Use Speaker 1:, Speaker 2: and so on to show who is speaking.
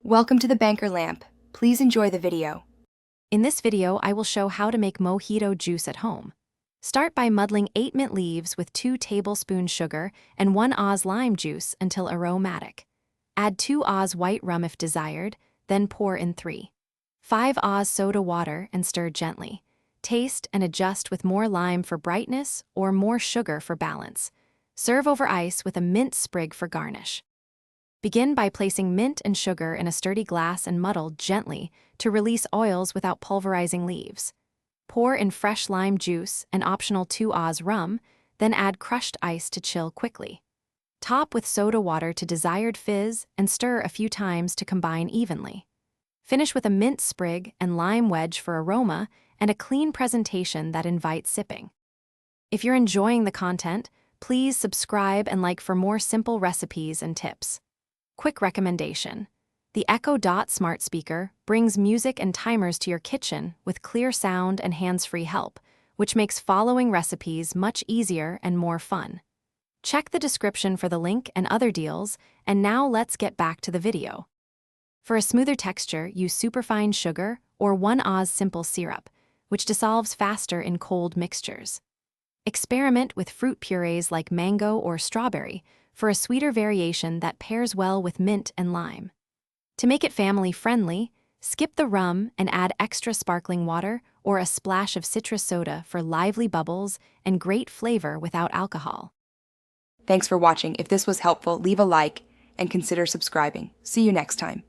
Speaker 1: Welcome to the Banker Lamp. Please enjoy the video.
Speaker 2: In this video, I will show how to make mojito juice at home. Start by muddling 8 mint leaves with 2 tablespoons sugar and 1 oz lime juice until aromatic. Add 2 oz white rum if desired, then pour in 3.5 oz soda water and stir gently. Taste and adjust with more lime for brightness or more sugar for balance. Serve over ice with a mint sprig for garnish. Begin by placing mint and sugar in a sturdy glass and muddle gently to release oils without pulverizing leaves. Pour in fresh lime juice and optional 2 oz rum, then add crushed ice to chill quickly. Top with soda water to desired fizz and stir a few times to combine evenly. Finish with a mint sprig and lime wedge for aroma and a clean presentation that invites sipping. If you're enjoying the content, please subscribe and like for more simple recipes and tips. Quick recommendation: the Echo Dot smart speaker brings music and timers to your kitchen with clear sound and hands-free help, which makes following recipes much easier and more fun. Check the description for the link and other deals, and now let's get back to the video. For a smoother texture, use superfine sugar or 1 oz simple syrup, which dissolves faster in cold mixtures. Experiment with fruit purees like mango or strawberry for a sweeter variation that pairs well with mint and lime. To make it family-friendly, skip the rum and add extra sparkling water or a splash of citrus soda for lively bubbles and great flavor without alcohol.
Speaker 1: Thanks for watching. If this was helpful, leave a like and consider subscribing. See you next time.